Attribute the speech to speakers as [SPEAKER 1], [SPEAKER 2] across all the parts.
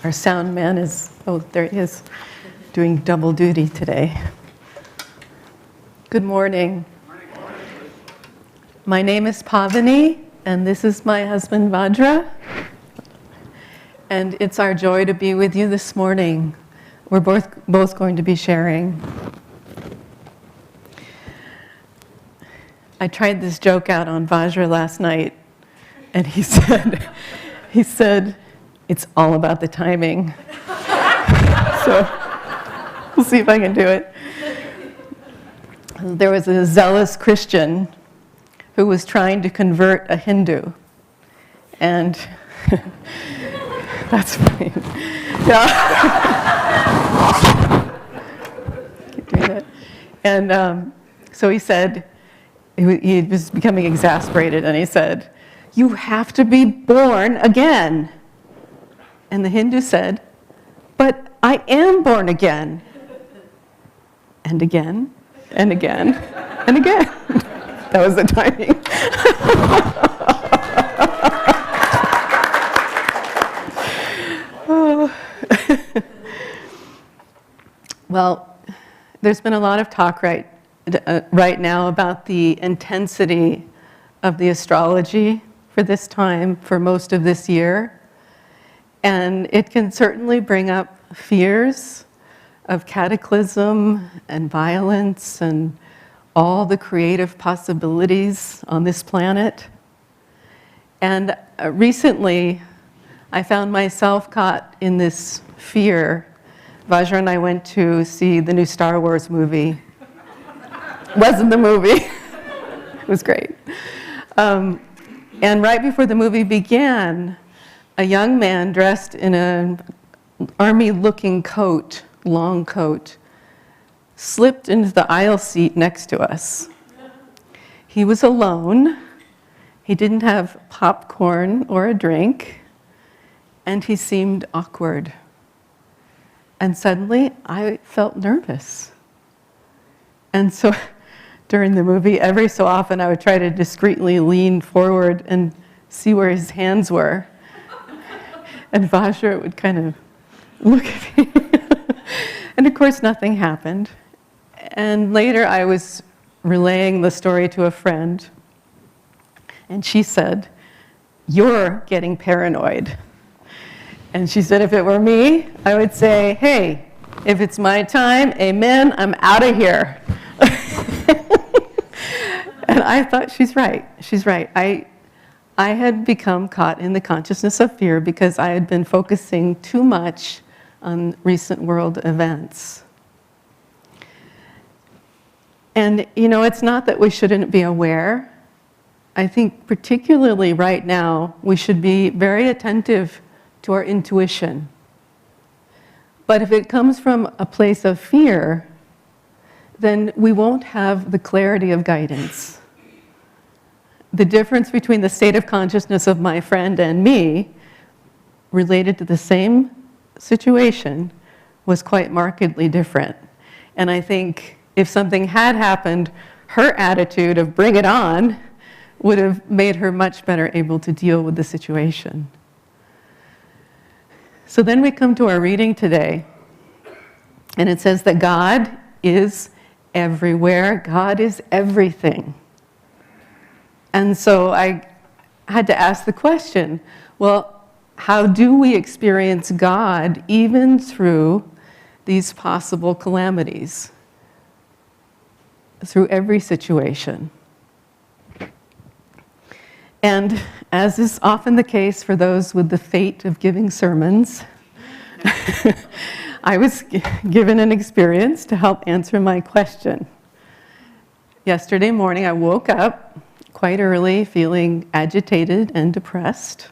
[SPEAKER 1] Our sound man is, oh, there he is, doing double duty today. Good morning. My name is Pavani, and this is my husband Vajra. And it's our joy to be with you this morning. We're both going to be sharing. I tried this joke out on Vajra last night, and he said, it's all about the timing. So we'll see if I can do it. There was a zealous Christian who was trying to convert a Hindu. And that's funny. Yeah. Keep doing that. And so he said, he was becoming exasperated, and he said, "You have to be born again." And the Hindu said, "But I am born again." And again, and again, and again. That was the timing. Oh. Well, there's been a lot of talk right now about the intensity of the astrology for this time, for most of this year. And it can certainly bring up fears of cataclysm and violence and all the creative possibilities on this planet. And recently, I found myself caught in this fear. Vajra and I went to see the new Star Wars movie. Wasn't the movie. It was great. And right before the movie began, a young man dressed in an army-looking coat, long coat, slipped into the aisle seat next to us. He was alone. He didn't have popcorn or a drink, and he seemed awkward. And suddenly, I felt nervous. And so during the movie, every so often, I would try to discreetly lean forward and see where his hands were. And Vajra would kind of look at me. And of course, nothing happened. And later, I was relaying the story to a friend. And she said, "You're getting paranoid." And she said, if it were me, I would say, "Hey, if it's my time, amen, I'm out of here." And I thought, she's right. She's right. I had become caught in the consciousness of fear because I had been focusing too much on recent world events. And, it's not that we shouldn't be aware. I think particularly right now, we should be very attentive to our intuition. But if it comes from a place of fear, then we won't have the clarity of guidance. The difference between the state of consciousness of my friend and me, related to the same situation, was quite markedly different. And I think if something had happened, her attitude of "bring it on" would have made her much better able to deal with the situation. So then we come to our reading today, and it says that God is everywhere. God is everything. And so I had to ask the question, well, how do we experience God even through these possible calamities? Through every situation. And as is often the case for those with the fate of giving sermons, I was given an experience to help answer my question. Yesterday morning, I woke up quite early, feeling agitated and depressed,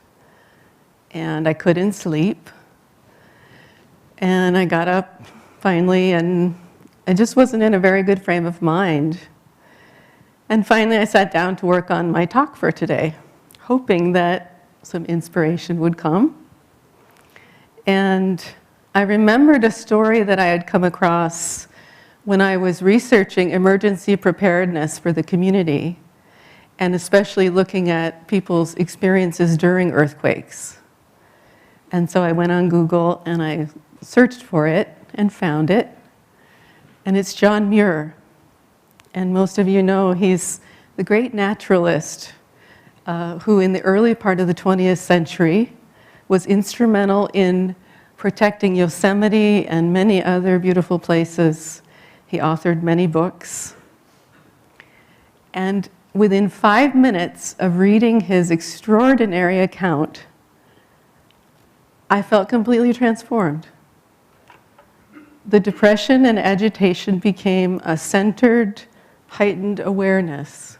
[SPEAKER 1] and I couldn't sleep. And I got up finally, and I just wasn't in a very good frame of mind. And finally, I sat down to work on my talk for today, hoping that some inspiration would come. And I remembered a story that I had come across when I was researching emergency preparedness for the community, and especially looking at people's experiences during earthquakes. And so I went on Google and I searched for it and found it. And it's John Muir. And most of you know he's the great naturalist who in the early part of the 20th century was instrumental in protecting Yosemite and many other beautiful places. He authored many books. And within 5 minutes of reading his extraordinary account, I felt completely transformed. The depression and agitation became a centered, heightened awareness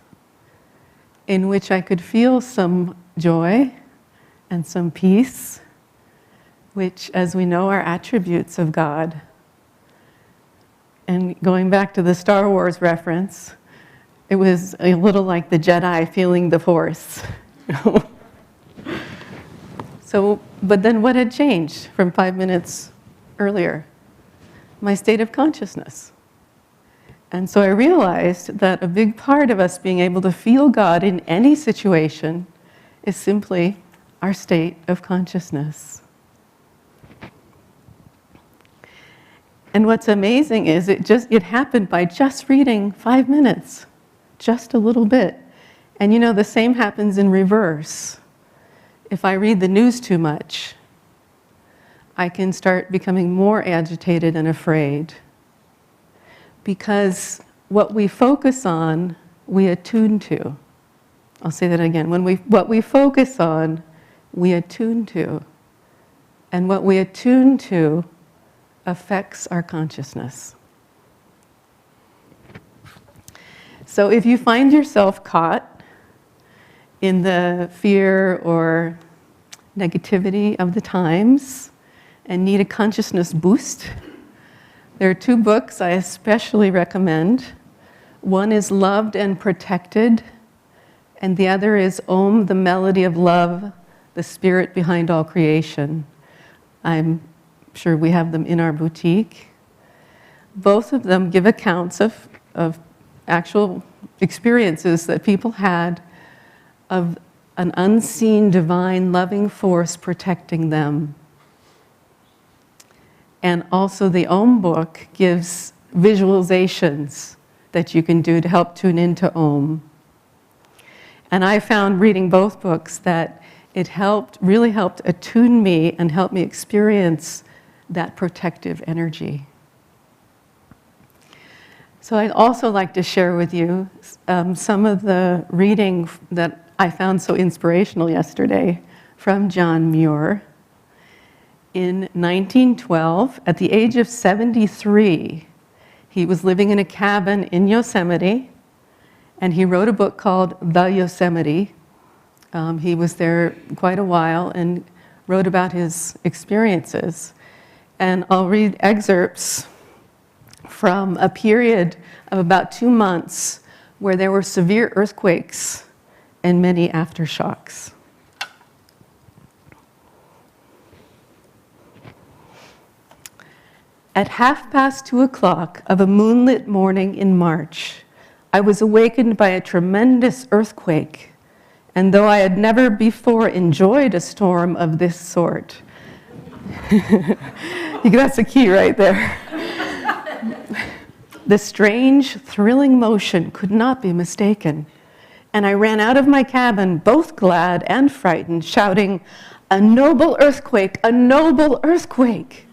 [SPEAKER 1] in which I could feel some joy and some peace, which, as we know, are attributes of God. And going back to the Star Wars reference, it was a little like the Jedi feeling the Force. But then what had changed from 5 minutes earlier? My state of consciousness. And so I realized that a big part of us being able to feel God in any situation is simply our state of consciousness. And what's amazing is it happened by just reading 5 minutes, just a little bit. And you know, the same happens in reverse. If I read the news too much, I can start becoming more agitated and afraid. Because what we focus on, we attune to. I'll say that again. What we focus on, we attune to. And what we attune to affects our consciousness. So if you find yourself caught in the fear or negativity of the times and need a consciousness boost, there are 2 books I especially recommend. One is Loved and Protected, and the other is Om, the Melody of Love, the Spirit Behind All Creation. I'm sure we have them in our boutique. Both of them give accounts of actual experiences that people had of an unseen, divine, loving force protecting them. And also the Om book gives visualizations that you can do to help tune into Om. And I found reading both books that it really helped attune me and help me experience that protective energy. So I'd also like to share with you some of the reading that I found so inspirational yesterday from John Muir. In 1912, at the age of 73, he was living in a cabin in Yosemite, and he wrote a book called The Yosemite. He was there quite a while and wrote about his experiences. And I'll read excerpts from a period of about 2 months where there were severe earthquakes and many aftershocks. At 2:30 of a moonlit morning in March, I was awakened by a tremendous earthquake, and though I had never before enjoyed a storm of this sort, that's a key right there. The strange, thrilling motion could not be mistaken, and I ran out of my cabin, both glad and frightened, shouting, "A noble earthquake! A noble earthquake!"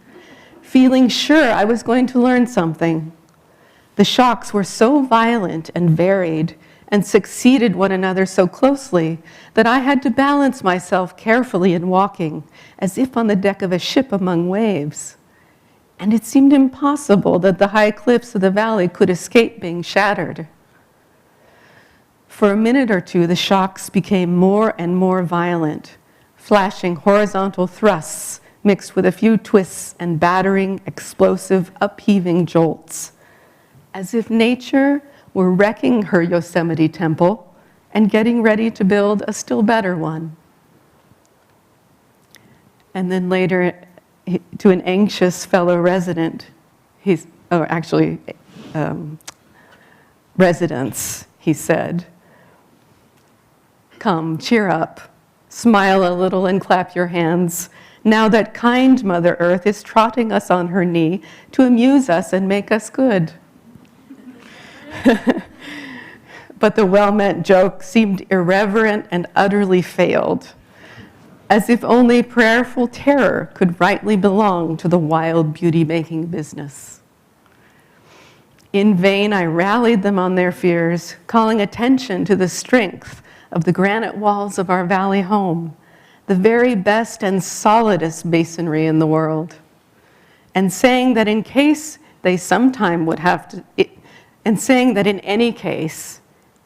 [SPEAKER 1] feeling sure I was going to learn something. The shocks were so violent and varied and succeeded one another so closely that I had to balance myself carefully in walking, as if on the deck of a ship among waves. And it seemed impossible that the high cliffs of the valley could escape being shattered. For a minute or two, the shocks became more and more violent, flashing horizontal thrusts mixed with a few twists and battering, explosive, upheaving jolts, as if nature were wrecking her Yosemite temple and getting ready to build a still better one. And then later, to an anxious fellow resident, residents, he said, "Come, cheer up, smile a little and clap your hands, now that kind Mother Earth is trotting us on her knee to amuse us and make us good." But the well-meant joke seemed irreverent and utterly failed, as if only prayerful terror could rightly belong to the wild beauty-making business. In vain, I rallied them on their fears, calling attention to the strength of the granite walls of our valley home, the very best and solidest masonry in the world, and saying that in case they sometime would have to, and saying that in any case,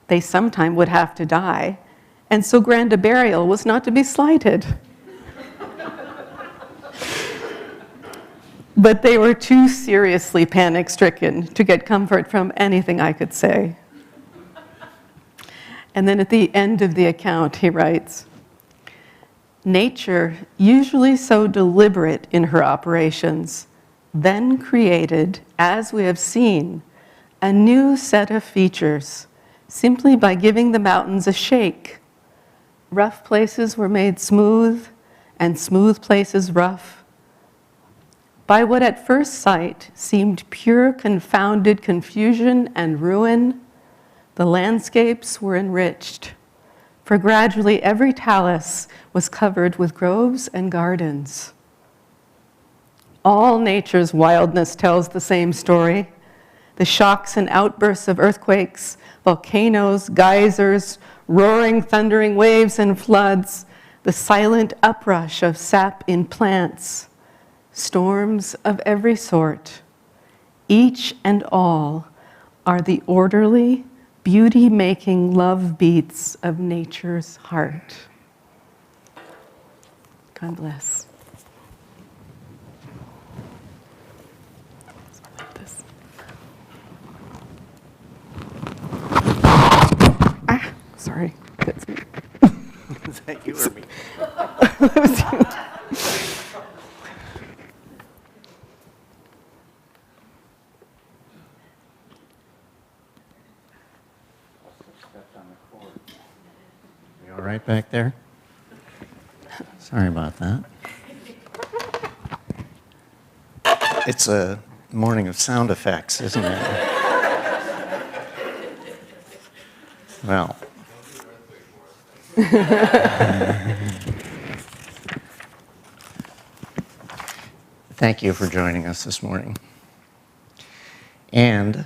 [SPEAKER 1] they sometime would have to die, and so grand a burial was not to be slighted. But they were too seriously panic-stricken to get comfort from anything I could say. And then at the end of the account, he writes, "Nature, usually so deliberate in her operations, then created, as we have seen, a new set of features, simply by giving the mountains a shake. Rough places were made smooth, and smooth places rough. By what at first sight seemed pure confounded confusion and ruin, the landscapes were enriched, for gradually every talus was covered with groves and gardens. All nature's wildness tells the same story. The shocks and outbursts of earthquakes, volcanoes, geysers, roaring, thundering waves and floods, the silent uprush of sap in plants, storms of every sort, each and all are the orderly, beauty-making love beats of nature's heart." God bless. Sorry, that's me.
[SPEAKER 2] Is that you or me? You all right back there? Sorry about that. It's a morning of sound effects, isn't it? Well. Thank you for joining us this morning. And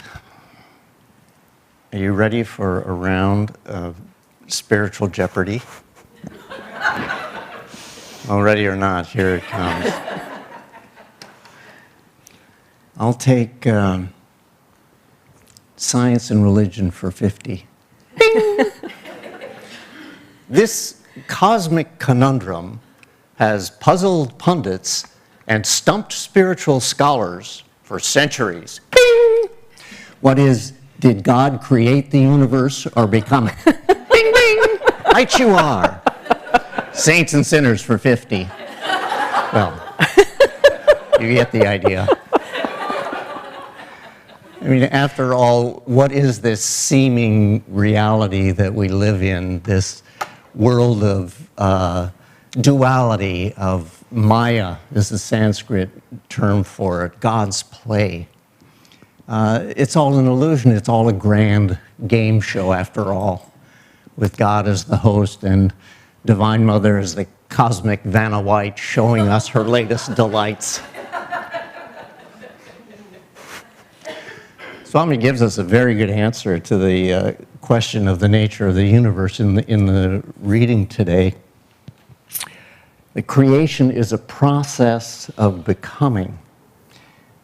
[SPEAKER 2] are you ready for a round of spiritual Jeopardy? Well, ready or not, here it comes. I'll take science and religion for 50. Ding! This cosmic conundrum has puzzled pundits and stumped spiritual scholars for centuries. Bing! What is, did God create the universe or become it? Bing, bing! Right you are. Saints and sinners for 50. Well, you get the idea. I mean, after all, what is this seeming reality that we live in, this world of duality, of Maya is the Sanskrit term for it, God's play? It's all an illusion. It's all a grand game show, after all, with God as the host and Divine Mother as the cosmic Vanna White showing us her latest delights. Swami gives us a very good answer to the question of the nature of the universe in the reading today. The creation is a process of becoming.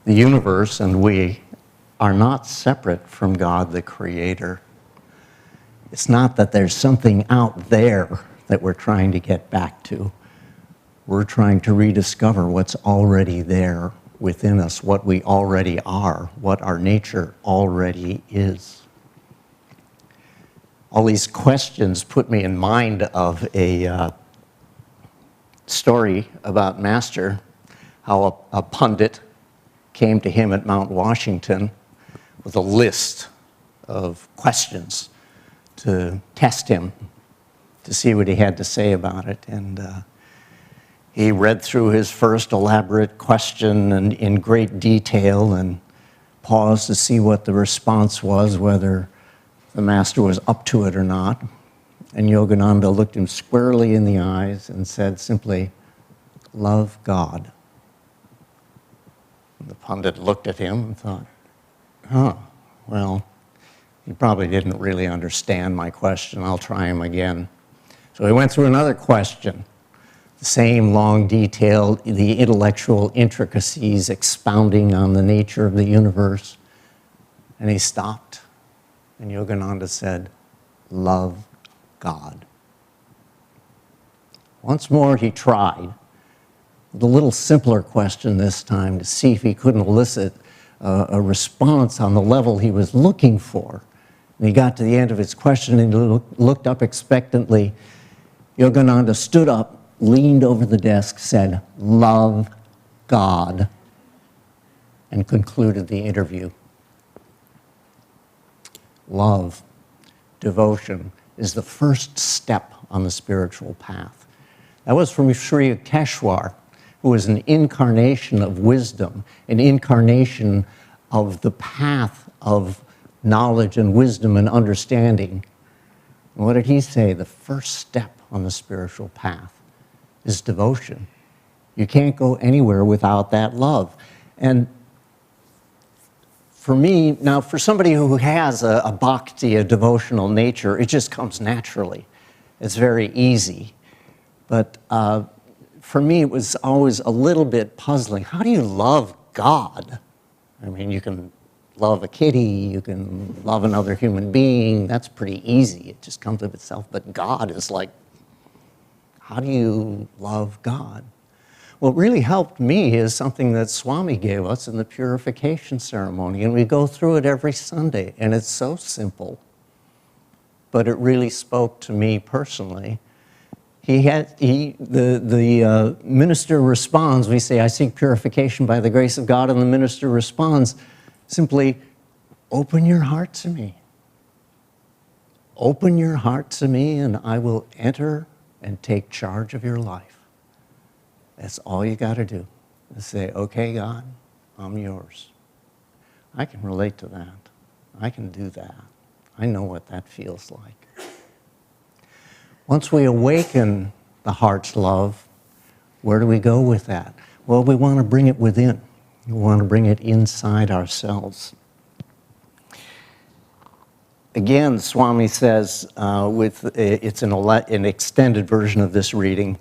[SPEAKER 2] The universe and we are not separate from God, the Creator. It's not that there's something out there that we're trying to get back to. We're trying to rediscover what's already there within us, what we already are, what our nature already is. All these questions put me in mind of a story about Master, how a pundit came to him at Mount Washington with a list of questions to test him, to see what he had to say about it. And he read through his first elaborate question and in great detail and paused to see what the response was, whether the master was up to it or not. And Yogananda looked him squarely in the eyes and said simply, "Love God." And the pundit looked at him and thought, well, he probably didn't really understand my question. I'll try him again. So he went through another question, the same long detail, the intellectual intricacies expounding on the nature of the universe. And he stopped, and Yogananda said, "Love God." Once more he tried, with a little simpler question this time, to see if he couldn't elicit a response on the level he was looking for. And he got to the end of his question and looked up expectantly. Yogananda stood up, leaned over the desk, said, "Love God," and concluded the interview. Love, devotion, is the first step on the spiritual path. That was from Sri Yukteswar, who was an incarnation of wisdom, an incarnation of the path of knowledge and wisdom and understanding. And what did he say? The first step on the spiritual path is devotion. You can't go anywhere without that love. And for me, now for somebody who has a bhakti, a devotional nature, it just comes naturally. It's very easy. But for me, it was always a little bit puzzling. How do you love God? I mean, you can love a kitty, you can love another human being. That's pretty easy. It just comes of itself. But God is like, how do you love God? What really helped me is something that Swami gave us in the purification ceremony. And we go through it every Sunday. And it's so simple. But it really spoke to me personally. The minister responds. We say, "I seek purification by the grace of God," and the minister responds simply, "Open your heart to me. Open your heart to me, and I will enter and take charge of your life." That's all you got to do. Is say, "Okay, God, I'm yours." I can relate to that. I can do that. I know what that feels like. Once we awaken the heart's love, where do we go with that? Well, we want to bring it within. We want to bring it inside ourselves. Again, Swami says, it's an extended version of this reading.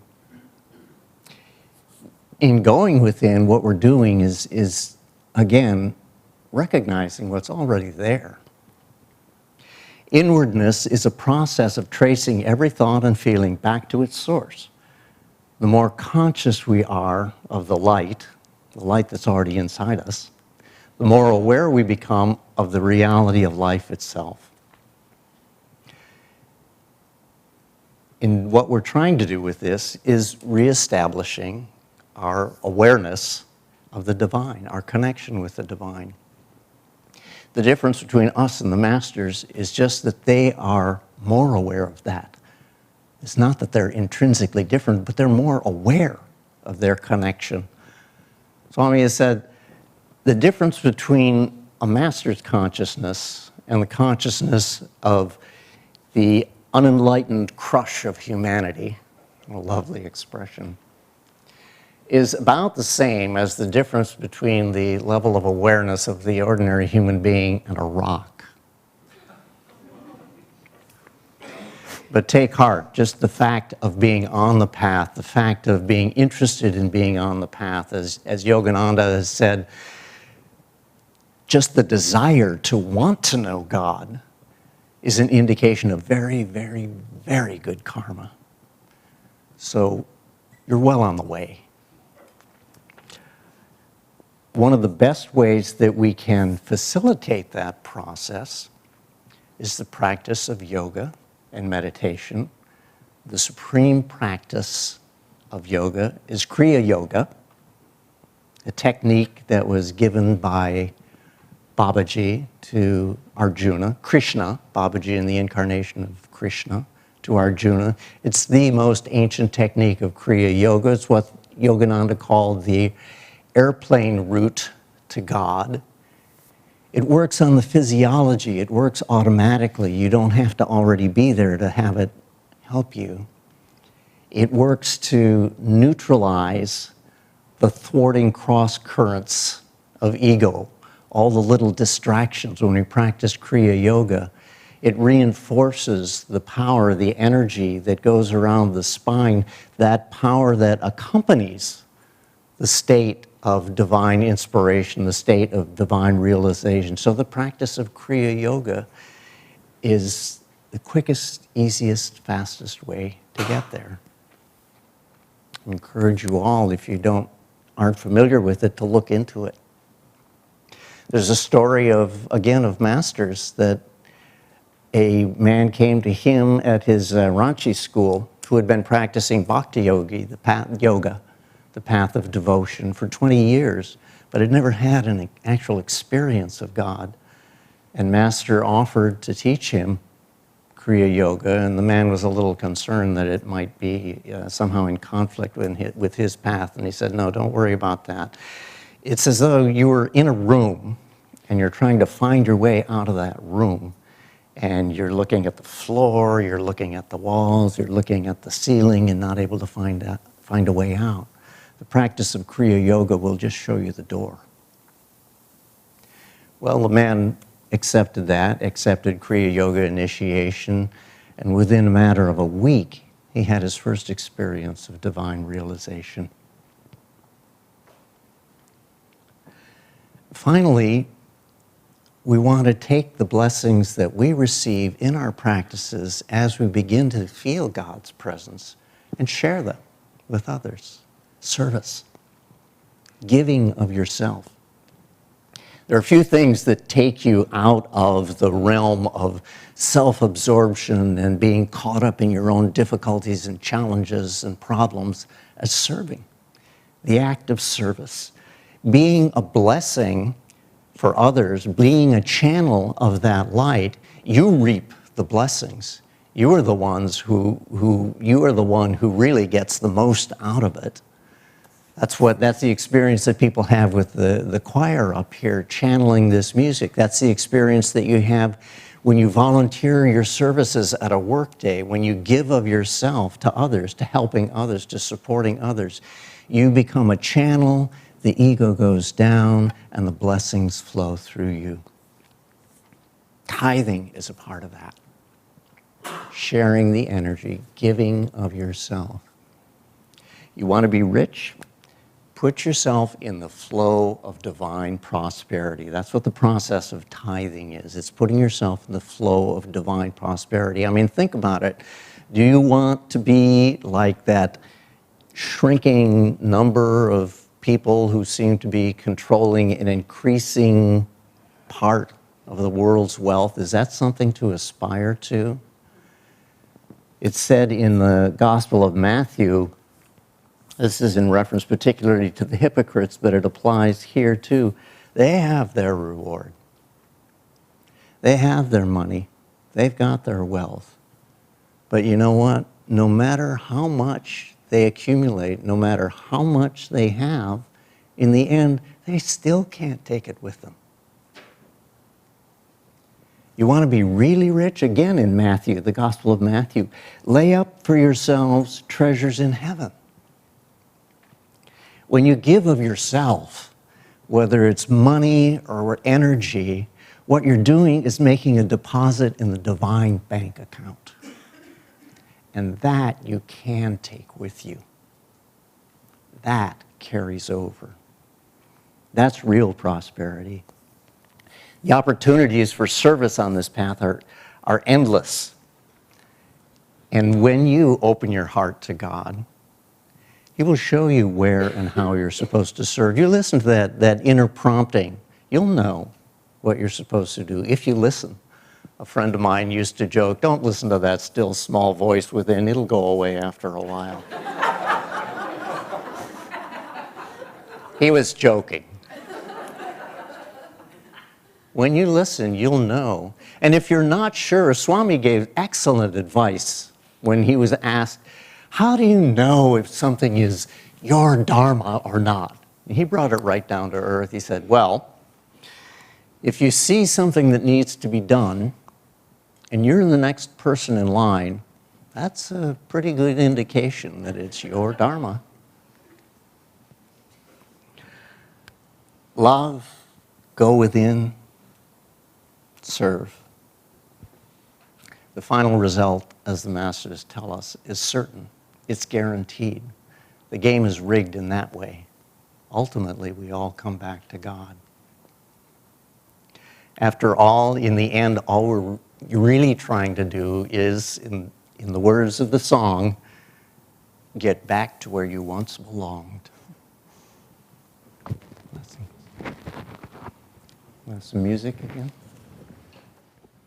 [SPEAKER 2] In going within, what we're doing is again, recognizing what's already there. Inwardness is a process of tracing every thought and feeling back to its source. The more conscious we are of the light that's already inside us, the more aware we become of the reality of life itself. And what we're trying to do with this is reestablishing our awareness of the divine, our connection with the divine. The difference between us and the masters is just that they are more aware of that. It's not that they're intrinsically different, but they're more aware of their connection. Swami has said, the difference between a master's consciousness and the consciousness of the unenlightened crush of humanity, a lovely expression, is about the same as the difference between the level of awareness of the ordinary human being and a rock. But take heart, just the fact of being on the path, the fact of being interested in being on the path, as Yogananda has said, just the desire to want to know God is an indication of very, very, very good karma. So you're well on the way. One of the best ways that we can facilitate that process is the practice of yoga and meditation. The supreme practice of yoga is Kriya Yoga, a technique that was given by Babaji to Arjuna, Krishna, Babaji in the incarnation of Krishna to Arjuna. It's the most ancient technique of Kriya Yoga. It's what Yogananda called the airplane route to God. It works on the physiology. It works automatically. You don't have to already be there to have it help you. It works to neutralize the thwarting cross currents of ego, all the little distractions. When we practice Kriya Yoga, it reinforces the power, the energy that goes around the spine, that power that accompanies the state of divine inspiration, the state of divine realization. So the practice of Kriya Yoga is the quickest, easiest, fastest way to get there. I encourage you all, if you aren't familiar with it, to look into it. There's a story of masters, that a man came to him at his Ranchi school who had been practicing Bhakti Yoga, the path of devotion, for 20 years, but had never had an actual experience of God. And Master offered to teach him Kriya Yoga, and the man was a little concerned that it might be somehow in conflict with his path. And he said, no, don't worry about that. It's as though you were in a room and you're trying to find your way out of that room. And you're looking at the floor, you're looking at the walls, you're looking at the ceiling and not able to find a way out. The practice of Kriya Yoga will just show you the door. Well, the man accepted Kriya Yoga initiation, and within a matter of a week, he had his first experience of divine realization. Finally, we want to take the blessings that we receive in our practices as we begin to feel God's presence and share them with others. Service, giving of yourself. There are a few things that take you out of the realm of self-absorption and being caught up in your own difficulties and challenges and problems as serving. The act of service. Being a blessing for others, being a channel of that light, you reap the blessings. You are the one who really gets the most out of it. That's the experience that people have with the choir up here, channeling this music. That's the experience that you have when you volunteer your services at a work day, when you give of yourself to others, to helping others, to supporting others. You become a channel, the ego goes down, and the blessings flow through you. Tithing is a part of that. Sharing the energy, giving of yourself. You want to be rich? Put yourself in the flow of divine prosperity. That's what the process of tithing is. It's putting yourself in the flow of divine prosperity. I mean, think about it. Do you want to be like that shrinking number of people who seem to be controlling an increasing part of the world's wealth? Is that something to aspire to? It's said in the Gospel of Matthew, this is in reference particularly to the hypocrites, but it applies here too. They have their reward. They have their money. They've got their wealth. But you know what? No matter how much they accumulate, no matter how much they have, in the end, they still can't take it with them. You want to be really rich? Again, in Matthew, the Gospel of Matthew, lay up for yourselves treasures in heaven. When you give of yourself, whether it's money or energy, what you're doing is making a deposit in the divine bank account. And that you can take with you. That carries over. That's real prosperity. The opportunities for service on this path are endless. And when you open your heart to God, He will show you where and how you're supposed to serve. You listen to that inner prompting. You'll know what you're supposed to do if you listen. A friend of mine used to joke, don't listen to that still small voice within. It'll go away after a while. He was joking. When you listen, you'll know. And if you're not sure, Swami gave excellent advice when he was asked, how do you know if something is your dharma or not? And he brought it right down to earth. He said, well, if you see something that needs to be done, and you're the next person in line, that's a pretty good indication that it's your dharma. Love, go within, serve. The final result, as the masters tell us, is certain. It's guaranteed. The game is rigged in that way. Ultimately, we all come back to God. After all, in the end, all we're really trying to do is, in the words of the song, get back to where you once belonged. Some music again.